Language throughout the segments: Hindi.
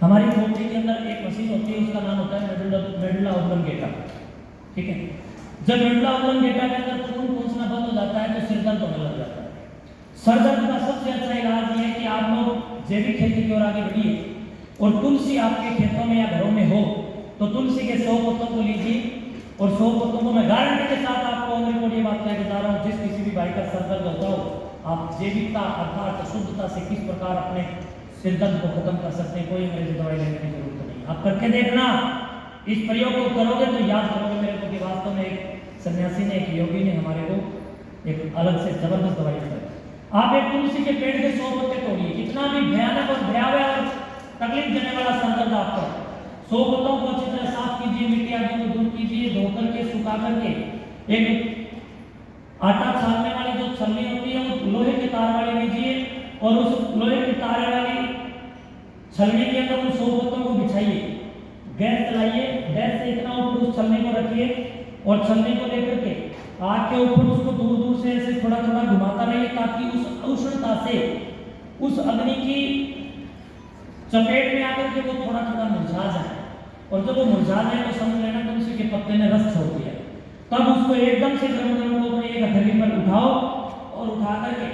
हमारी खोपड़ी के अंदर एक मशीन होती है, उसका नाम होता है मेडुला ऑब्लोंगेटा। ठीक है, जब मेडुला ऑब्लोंगेटा के अंदर खून पहुंचना बंद हो जाता है तो सिर दर्द होने लग जाता है। सर दर्द का सबसे अच्छा इलाज ये है कि आप लोग जैविक खेती की ओर आगे बढ़िए और तुलसी आपके खेतों में या घरों में हो तो तुलसी के 100 पत्तों को लीजिए और 100 पत्तों को मैं गारंटी के साथ आपको ऑन रिकॉर्ड ये बात कहकर जा रहा हूँ, जिस किसी भी भाई का सर दर्द होता हो, आप जैविकता अर्थात शुद्धता से किस प्रकार अपने सिर दर्द को खत्म कर सकते हैं। कोई अंग्रेजी दवाई लेने की जरूरत नहीं, आप करके देखना। इस प्रयोग को करोगे तो याद करोगे मेरे को कि वास्तव में एक सन्यासी ने, एक योगी ने हमारे को एक अलग से जबरदस्त दवाई बताई। आप एक तुलसी के पेड़ के 100 पत्ते तोड़िए, कितना भी भयानक और भयावह और तकलीफ देने वाला सर दर्द आपका, 100 पत्तों को अच्छी तरह साफ कीजिए, मिट्टी आदि को दूर कीजिए, धो करके सुखा करके एक आटा छानने वाली जो छलनी होती है वो लोहे की तार वाली लीजिए और उस लोहे की तार वाली छलनी के अंदर उन 100 पत्तों को बिछाइए, गैस चलाइए, गैस से इतना ऊपर उस छलनी को रखिए और छलनी को लेकर के आग के ऊपर उसको दूर दूर से ऐसे थोड़ा थोड़ा घुमाता रहिए ताकि उस उष्णता से उस अग्नि की चपेट में आकर के वो थोड़ा थोड़ा मुरझा जाए और जब वो मुरझा जाए तो समझ लेना तुलसी के पत्ते ने रस छोड़ दिया। तब उसको एकदम से गरम गरम को अपनी एक हथेली पर उठाओ और उठा करके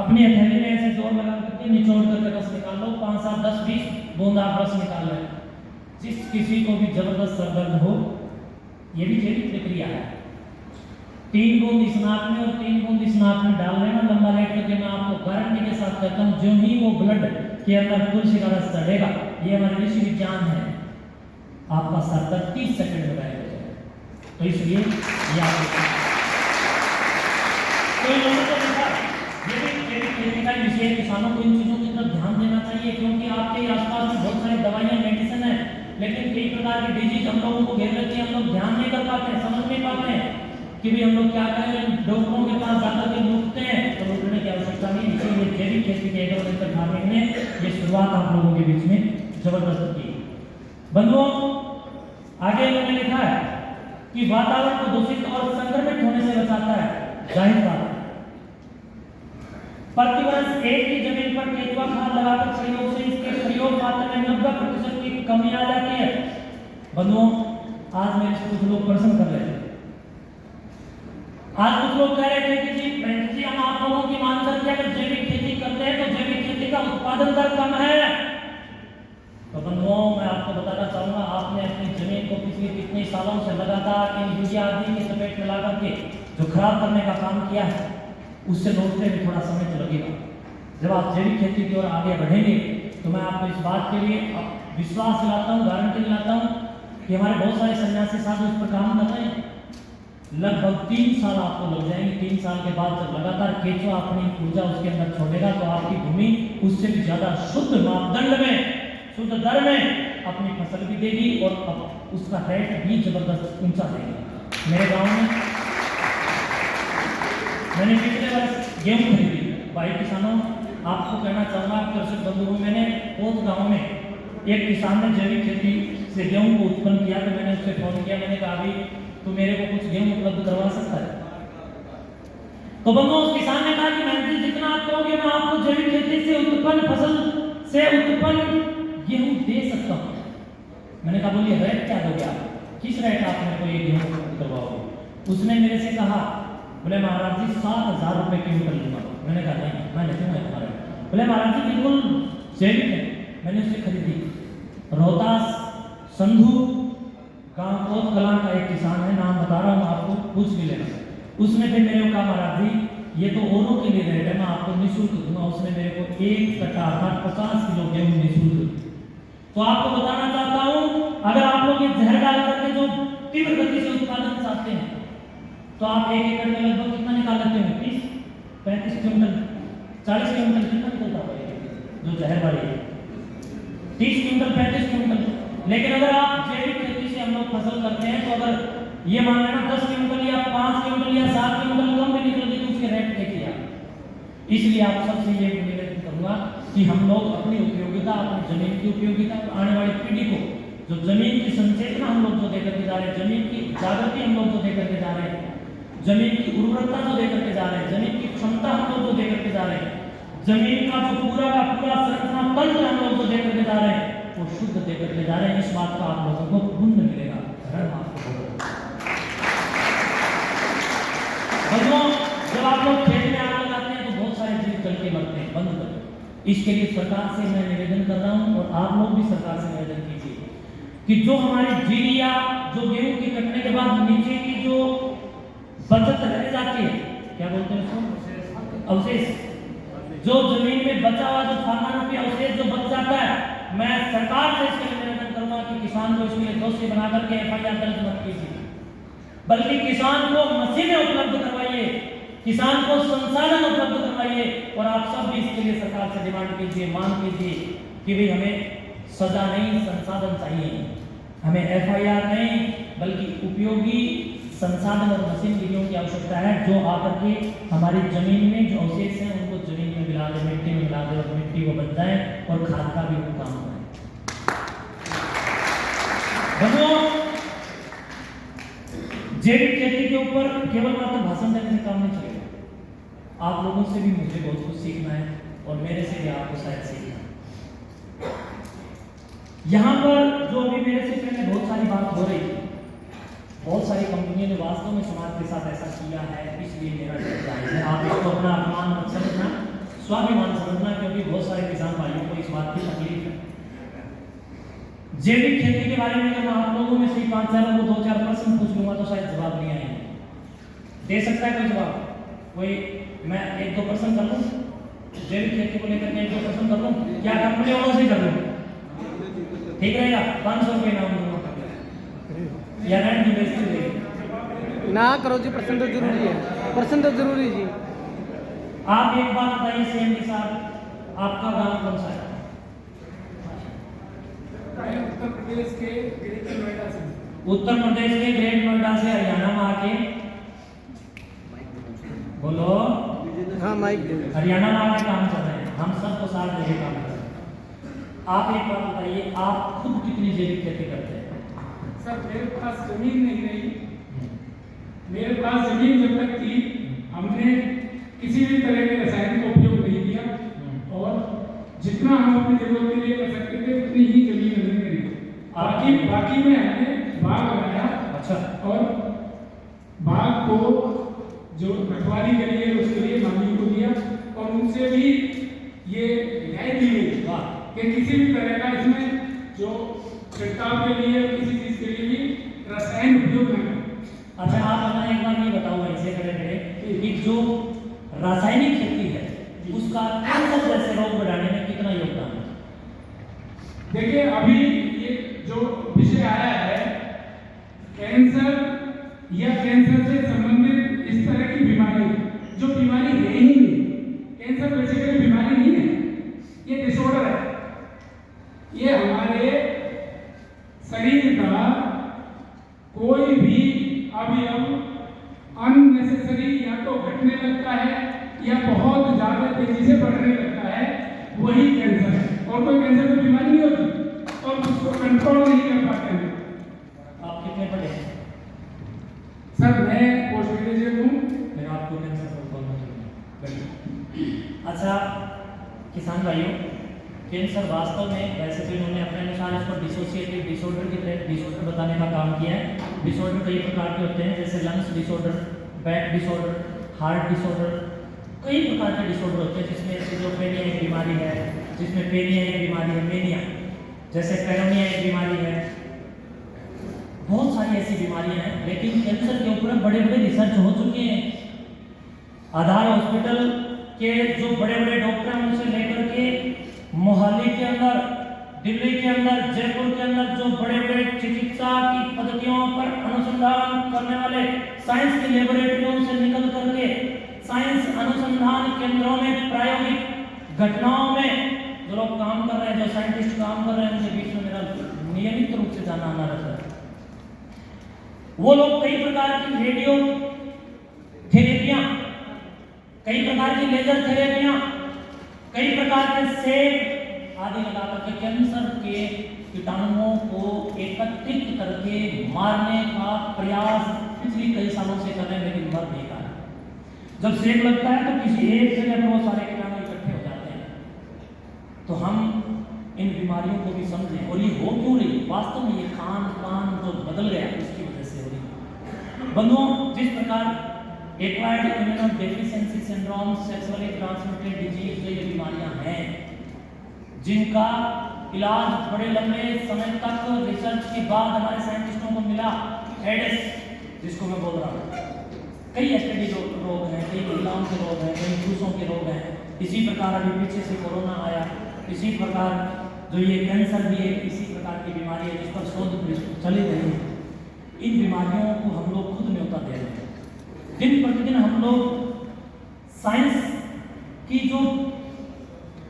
अपनी हथेली में ऐसे जोर लगा करके निचोड़ करके रस निकाल लो। 5, 7, 10, 20 बूंद आप रस निकाल लें। जिस किसी को भी जबरदस्त सर दर्द हो, ये भी जैविक प्रक्रिया है। 3 बूंद इस नाक में और 3 बूंद इस नाक में डाल लेना लंबा लेट करके। मैं आपको गारंटी के साथ कहता हूँ जो ही वो ब्लड के अंदर तुलसी का रस चढ़ेगा, ये हमारे ऋषि विज्ञान है, आपका सर दर्द 30 सेकंड में गायब हो जाएगा। तो इसलिए ये आपको तो इन लोगों को देखा, ये भी जैविक खेती का विषय, किसानों को इन चीजों की तरफ ध्यान देना चाहिए क्योंकि आपके आसपास में बहुत सारी दवाइयां मेडिसिन है, लेकिन कई प्रकार की डिजीज हम लोगों को घेर लेती है। हम लोग ध्यान नहीं कर पाते, समझ नहीं पाते हैं कि भी हम लोग क्या करें। डॉक्टरों के पास जाकर के लूटते हैं तो लूटने की आवश्यकता नहीं। इसीलिए जैविक खेती के एग्रोवोल्टिक फार्मिंग ने ये शुरुआत आप लोगों के बीच में जबरदस्त की। बंधुओं, आगे इन्होंने लिखा है कि वातावरण को दूषित और संक्रमित होने से बचाता है। जाहिर बात है, प्रतिवर्ष एक ही जमीन पर केंचुआ खाद लगाकर प्रयोग से इसके प्रयोग मात्रा में 90% की कमी आ जाती है। बंधुओं, आज मेरे से कुछ लोग प्रश्न कर रहे थे, आज कुछ लोग कह रहे थे कि जी हम आप लोगों की मांग करके अगर जैविक खेती करते हैं तो जैविक खेती का उत्पादन दर कम है। तो बंधुओं, मैं आपको बताना चाहूंगा, आपने अपनी जमीन को पिछले कितने सालों से लगातार इन यूरिया आदि की चपेट में ला करके जो खराब करने का काम किया है, उससे लौटने में थोड़ा समय तो लगेगा। जब आप जैविक खेती की ओर आगे बढ़ेंगे तो मैं आपको इस बात के लिए विश्वास दिलाता हूँ, गारंटी दिलाता हूँ कि हमारे बहुत सारे सन्यासी साधु इस पर काम कर रहे हैं। लगभग 3 साल आपको लग जाएंगे। 3 साल के बाद जब लगातार केंचुआ अपनी ऊर्जा उसके अंदर छोड़ेगा तो आपकी भूमि उससे भी ज्यादा शुद्ध मापदंड में, शुद्ध दर में अपनी फसल भी देगी और उसका रेट भी जबरदस्त ऊंचा देगा। मेरे गांव में मैंने पिछले वर्ष गेहूं खरीदी। भाई किसानों, आपको कहना चाहूंगा, कृषक बंधुओं, मैंने पोत गांव में एक किसान ने जैविक खेती से गेहूं को उत्पन्न किया तो मैंने उससे फोन किया। मैंने कहा अभी तो मेरे को कुछ गेहूं उपलब्ध करवा सकता है? तो बंधुओं, उस किसान ने कहा कि मैं जितना आप कहोगे मैं आपको जैविक खेती से उत्पन्न फसल से उत्पन्न गेहूं दे सकता हूं। मैंने कहा बोलिए रेट क्या दोगे आप, किस रेट आप मेरे को ये गेहूं उपलब्ध करवाओगे? उसने मेरे से कहा, बोले महाराज जी 7,000 रुपए क्विंटल लूंगा। मैंने कहा नहीं, मैं नहीं दूंगा तुम्हारे। बोले महाराज जी बिल्कुल जैविक है। मैंने उससे खरीदी। रोहतास संधू गांव कोत कलां का एक किसान है, नाम बता रहा हूँ आपको, पूछ भी लेना। उसने फिर मेरे को कहा महाराज जी ये तो औरों के लिए रेट है, मैं आपको निःशुल्क दूंगा। उसने मेरे को 1 कट्टा अर्थात 50 किलो गेहूं निःशुल्क। तो आपको बताना चाहता हूँ, अगर आप लोग ये जहर डाल करके जो तीव्र गति से उत्पादन चाहते हैं तो आप 1 एकड़ में लगभग कितना निकाल लेते हैं? 30-35 क्विंटल, 40 क्विंटल कितना निकलता है जो जहर वाली है? 30 क्विंटल, 35 क्विंटल। लेकिन अगर आप जैविक खेती से हम लोग फसल करते हैं तो अगर ये मान लेना 10 क्विंटल या 5 क्विंटल या 7 क्विंटल कम भी निकलेगी तो उसके रेट देखिए आप। इसलिए आप सबसे ये निवेदन करूंगा कि हम लोग अपनी उपयोगिता, अपनी जमीन की उपयोगिता, आने वाली पीढ़ी को जो जमीन की संचेतना हम लोग जो देकर के जा रहे हैं, जमीन की जागृति हम लोग जो देकर के जा रहे हैं, जमीन की उर्वरता जो देकर के जा रहे हैं, जमीन की क्षमता हम लोग जो देकर के जा रहे हैं, जमीन का जो पूरा का पूरा संरचना तंत्र हम लोग जो देकर के जा रहे हैं, को शुद्ध देकर ले जा रहे हैं। इस बात का आप लोगों को पुण्य मिलेगा। बंधुओं, जब आप लोग खेत में आग लगाते हैं तो बहुत सारे जीव जल के मरते हैं, बंद कर दो। इसके लिए सरकार से मैं निवेदन कर रहा हूँ और आप लोग भी सरकार से निवेदन कीजिए कि जो हमारी जीरिया, जो गेहूं के कटने के बाद नीचे की जो बचत रह जाती है, क्या बोलते हैं उसको, अवशेष, जो जमीन में बचा हुआ जो फार्मा रूपी अवशेष जो बच जाता है, मैं सरकार से इसके लिए निवेदन करूंगा कि किसान को इसके लिए दोषी बना करके एफआईआर दर्ज मत कीजिए, बल्कि किसान को मशीनें उपलब्ध करवाइए, किसान को संसाधन उपलब्ध करवाइए। और आप सब भी इसके लिए सरकार से डिमांड कीजिए, मांग कीजिए कि भाई हमें सजा नहीं, संसाधन चाहिए, हमें एफआईआर नहीं बल्कि उपयोगी संसाधन और मशीनरियों की आवश्यकता है, जो आकर के हमारी जमीन में जो अवशेष हैं उनको जमीन में मिला दे, मिट्टी में मिला दे और मिट्टी वो बच जाए और खाद का भी वो काम करे। जैविक खेती के ऊपर केवल मात्र भाषण देने से काम नहीं चलेगा। आप लोगों से भी मुझे बहुत कुछ सीखना है और मेरे से भी आपको शायद सीखना है। यहाँ पर जो अभी मेरे से पहले बहुत सारी बात हो रही थी, बहुत सारी कंपनियों ने वास्तव में समाज के साथ ऐसा किया है, इसलिए मेरा जायज है। आप इसको अपना अपमान मत समझना, स्वाभिमान समझना, क्योंकि बहुत सारे किसान भाइयों को इस बात की तकलीफ है। जैविक खेती के बारे में अगर मैं आप लोगों में से 5-4 को 2-4 प्रश्न पूछ लूंगा तो शायद जवाब नहीं आएंगे। दे सकता है कोई जवाब? कोई, मैं 1-2 प्रश्न कर लूं जैविक खेती को लेकर के, 1-2 प्रश्न कर लूं, क्या कंपनी वालों से कर लूं? ठीक रहेगा? 500 रुपये नाम दूंगा या रैंड बेचते देंगे ना करो जी, प्रश्न तो जरूरी है, प्रश्न तो जरूरी जी। आप एक बात बताइए सीएम साहब, आपका गांव कौन सा है? उत्तर प्रदेश के ग्रेटर नोएडा से। उत्तर प्रदेश के ग्रेट नोएडा से हरियाणा में आके बोलो। हाँ माइक हरियाणा में आके काम कर रहे हैं, हम सबको साथ लेके काम कर रहे हैं। आप एक बात बताइए, आप खुद कितनी जैविक खेती करते हैं? सर मेरे पास जमीन नहीं रही, मेरे पास जमीन जब तक थी हमने किसी भी तरह के रसायन का उपयोग नहीं किया और जितना हम अपनी जरूरत के लिए कर सकते थे उतनी ही जमीन हमने खरीदी। बाकी में हमने बाग लगाया। अच्छा। और बाग को जो रखवाली के लिए उसके लिए मालिक को दिया और उनसे भी ये रियायत दी गई कि किसी भी तरह का इसमें जो छिड़काव के लिए किसी चीज के लिए भी रसायन उपयोग न करें। अच्छा, आप हमें एक बार ये बताओ ऐसे खड़े खड़े कि जो रासायनिक खेती है उसका कैंसर जैसे रोग बढ़ाने में कितना योगदान है? देखिए अभी ये जो विषय आया है कैंसर या कैंसर से संबंधित इस तरह की बीमारी, जो बीमारी है ही नहीं, कैंसर बेसिकली बीमारी नहीं है, ये डिसऑर्डर है। ये हमारे शरीर का कोई भी अवयव अननेसेसरी या तो घटने लगता है या बहुत ज्यादा तेजी से बढ़ने लगता है, वही कैंसर है। और कोई कैंसर की बीमारी नहीं होती और उसको कंट्रोल नहीं कर पाते हैं। आप कितने पढ़े हैं? सर मैं पोस्ट ग्रेजुएट हूँ। मैं आपको कैंसर को बोलना चाहूँगा। अच्छा किसान भाइयों, कैंसर वास्तव में वैसे तो इन्होंने अपने अनुसार इसको डिसोसिएटिव डिसऑर्डर की तरह डिसऑर्डर बताने का काम किया है। डिसऑर्डर कई प्रकार के होते हैं, जैसे lungs disorder, back disorder, heart disorder, कई प्रकार के डिसऑर्डर होते हैं, जिसमें सिजोफ्रेनिया एक बीमारी है, जिसमें पेनिया एक बीमारी है, मेनिया, जैसे पेरोनिया एक बीमारी है, बहुत सारी ऐसी बीमारियां हैं। लेकिन कैंसर के ऊपर बड़े बड़े रिसर्च हो चुके हैं। आधार हॉस्पिटल के जो बड़े बड़े डॉक्टर हैं उनसे लेकर के मोहाली के अंदर, दिल्ली के अंदर, जयपुर के अंदर जो बड़े बड़े चिकित्सा की पद्धतियों पर अनुसंधान करने वाले साइंस की लेबोरेटरियों से निकल करके साइंस अनुसंधान केंद्रों में प्रायोगिक घटनाओं में जो लोग काम कर रहे हैं, जो साइंटिस्ट काम कर रहे हैं, उनके बीच में मेरा नियमित रूप से जाना आना रहता है। वो लोग कई प्रकार की रेडियो थेरेपियां, कई प्रकार की लेजर थेरेपियां, कई प्रकार के सेक आदि लगाकर के कैंसर के कीटाणुओं को एकत्रित करके मारने का प्रयास पिछले कई सालों से कर रहे हैं, लेकिन मर नहीं पा रहे। जब सेक लगता है तो किसी एक जगह पर वो सारे कीटाणु इकट्ठे हो जाते हैं, तो हम इन बीमारियों बीमारियों को भी समझें और ये हो क्यों रही, वास्तव में ये खान पान जो बदल गया उसकी वजह से हो रही। बंधुओं, जिस प्रकार acquired immunodeficiency syndrome, sexually transmitted disease जो ये बीमारियां हैं जिनका इलाज बड़े लंबे समय तक रिसर्च के बाद हमारे साइंटिस्टों को मिला, एड्स जिसको मैं बोल रहा हूँ, कई एसटीडी रोग हैं, कई महिलाओं के रोग हैं, कई पुरुषों के रोग हैं। इसी प्रकार अभी पीछे से कोरोना आया, इसी प्रकार जो ये कैंसर भी एक इसी प्रकार की बीमारी है जिस पर शोध चली रही है। इन बीमारियों को हम लोग खुद न्योता दे रहे हैं। दिन प्रतिदिन हम लोग साइंस की जो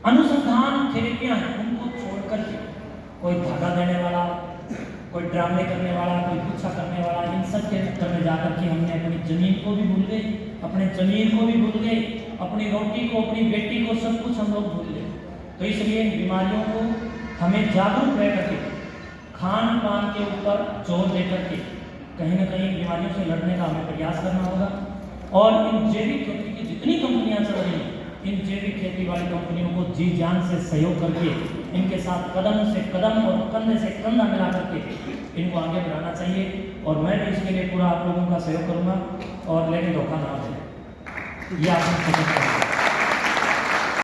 अनुसंधान थेरेपियां हैं उनको छोड़ करके कोई धागा देने वाला, कोई ड्रामे करने वाला, कोई गुच्छा करने वाला, इन सब के चक्कर में जाकर के हमने अपनी जमीन को भी भूल गए, अपने जमीन को भी भूल गए, अपनी रोटी को, अपनी बेटी को, सब कुछ हम लोग भूल गए। तो इसलिए इन बीमारियों को हमें जागरूक रह करके खान पान के ऊपर जोर दे करके कहीं ना कहीं बीमारियों से लड़ने का हमें प्रयास करना होगा। और इन जैविक खेती की जितनी कंपनियां चल रही हैं, इन जैविक खेती वाली कंपनियों को जी जान से सहयोग करके इनके साथ कदम से कदम और कंधे से कंधा मिला करके इनको आगे बढ़ाना चाहिए। और मैं भी इसके लिए पूरा आप लोगों का सहयोग करूंगा, और लेकिन धोखा ना दे, ये आप